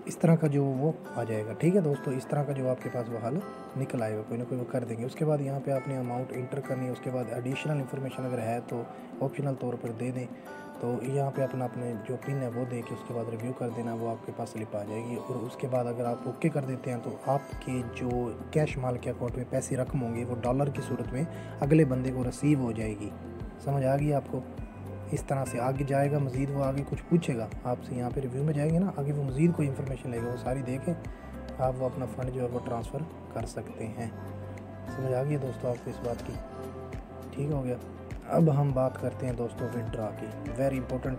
इस तरह का जो वो आ जाएगा। ठीक है दोस्तों, इस तरह का जो आपके पास वो हल निकल आएगा, कोई ना कोई वो कर देंगे। उसके बाद यहाँ पे आपने अमाउंट इंटर करनी है। उसके बाद एडिशनल इन्फॉर्मेशन अगर है तो ऑप्शनल तौर पर दे दें। तो यहाँ पे अपने जो पिन है वो दे के उसके बाद रिव्यू कर देना, वो आपके पास स्लिप आ जाएगी। और उसके बाद अगर आप ओके कर देते हैं तो आपके जो कैश माल के अकाउंट में पैसे रकम होंगे वो डॉलर की सूरत में अगले बंदे को रिसीव हो जाएगी। समझ आ गई आपको? इस तरह से आगे जाएगा, मज़ीद वो आगे कुछ पूछेगा आपसे, यहाँ पे रिव्यू में जाएंगे ना, आगे वो मज़ीद कोई इन्फॉर्मेशन लेगा, वो सारी देखें आप वो अपना फ़ंड जो है वो ट्रांसफ़र कर सकते हैं। समझ आ गई दोस्तों आपको इस बात की? ठीक हो गया। अब हम बात करते हैं दोस्तों विड्रा की। वेरी इंपॉर्टेंट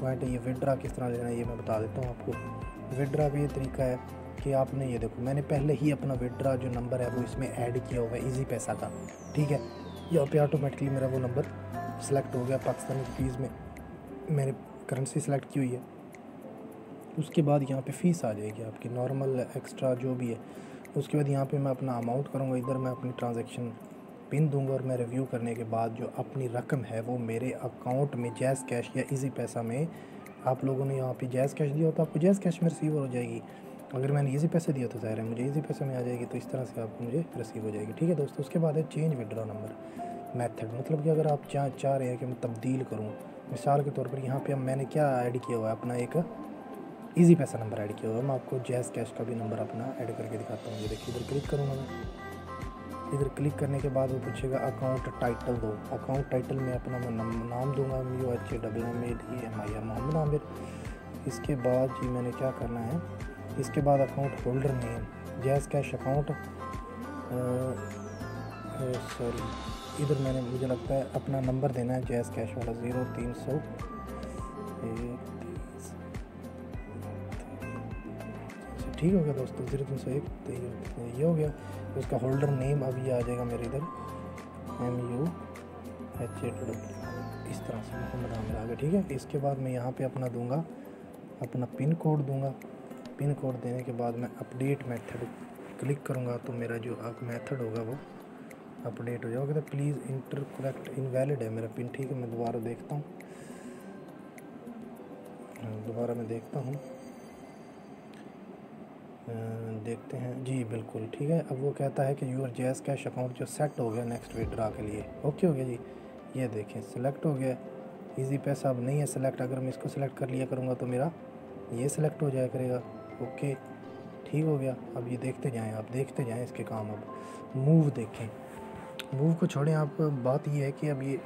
पॉइंट है ये, विड्रा किस तरह लेना है ये मैं बता देता हूँ आपको। विड्रा का ये तरीका है कि आपने ये देखो, मैंने पहले ही अपना विड्रा जो नंबर है वो इसमें ऐड किया हुआ है ईजी पैसा का। ठीक है, यहाँ पे ऑटोमेटिकली मेरा वो नंबर सेलेक्ट हो गया। पाकिस्तानी रुपीज़ में मैंने करेंसी सेलेक्ट की हुई है। उसके बाद यहाँ पे फ़ीस आ जाएगी आपकी नॉर्मल एक्स्ट्रा जो भी है। उसके बाद यहाँ पे मैं अपना अमाउंट करूँगा, इधर मैं अपनी ट्रांजैक्शन पिन दूंगा और मैं रिव्यू करने के बाद जो अपनी रकम है वो मेरे अकाउंट में जैज़ कैश या इजी पैसा में, आप लोगों ने यहाँ पे जैज़ कैश दिया हो तो आपको जैज़ कैश में रिसीव हो जाएगी। अगर मैंने इजी पैसे दिया तो ज़ाहिर है मुझे इजी पैसे में आ जाएगी। तो इस तरह से आपको मुझे रिसीव हो जाएगी। ठीक है दोस्तों, उसके बाद है चेंज विड्रॉ नंबर मेथड। मतलब कि अगर आप चाह रहे हैं कि मैं तब्दील करूँ, मिसाल के तौर पर यहाँ पे मैंने क्या ऐड किया हुआ है, अपना एक इजी पैसा नंबर ऐड किया हुआ है। मैं आपको जैज़ कैश का भी नंबर अपना ऐड करके दिखाता हूँ। ये देखिए, इधर क्लिक करूँगा मैं। इधर क्लिक करने के बाद वो पूछेगा अकाउंट टाइटल दो। अकाउंट टाइटल में अपना मैं नाम दूंगा, MUHAMMADMIR मोहम्मद आमिर। इसके बाद जी मैंने क्या करना है, इसके बाद account holder name jazz cash account, sorry इधर मैंने मुझे लगता है अपना नंबर देना है जैज़ कैश वाला 0300। ठीक हो गया दोस्तों, 0301 ये हो गया। उसका होल्डर नेम अभी आ जाएगा मेरे इधर MUHAMMAD, इस तरह से मोहम्मद आमिर आ गया। ठीक है, इसके बाद मैं यहाँ पे अपना दूंगा, अपना पिन कोड दूंगा। पिन कोड देने के बाद मैं अपडेट मेथड क्लिक करूँगा तो मेरा जो मेथड होगा वो अपडेट हो जाएगा। तो प्लीज़ इंटर करेक्ट इनवैलिड है मेरा पिन। ठीक है, मैं दोबारा देखता हूँ, देखते हैं जी, बिल्कुल ठीक है। अब वो कहता है कि यूर जैज़ कैश अकाउंट जो सेट हो गया नेक्स्ट विड्रा के लिए। ओके हो गया जी, ये देखें सिलेक्ट हो गया। इजी पैसा अब नहीं है सिलेक्ट, अगर मैं इसको सिलेक्ट कर लिया करूँगा तो मेरा ये सिलेक्ट हो जाया करेगा। ओके ठीक हो गया। अब ये देखते जाएं, आप देखते जाएं इसके काम। अब मूव देखें, मूव को छोड़ें आप, बात ये है कि अब ये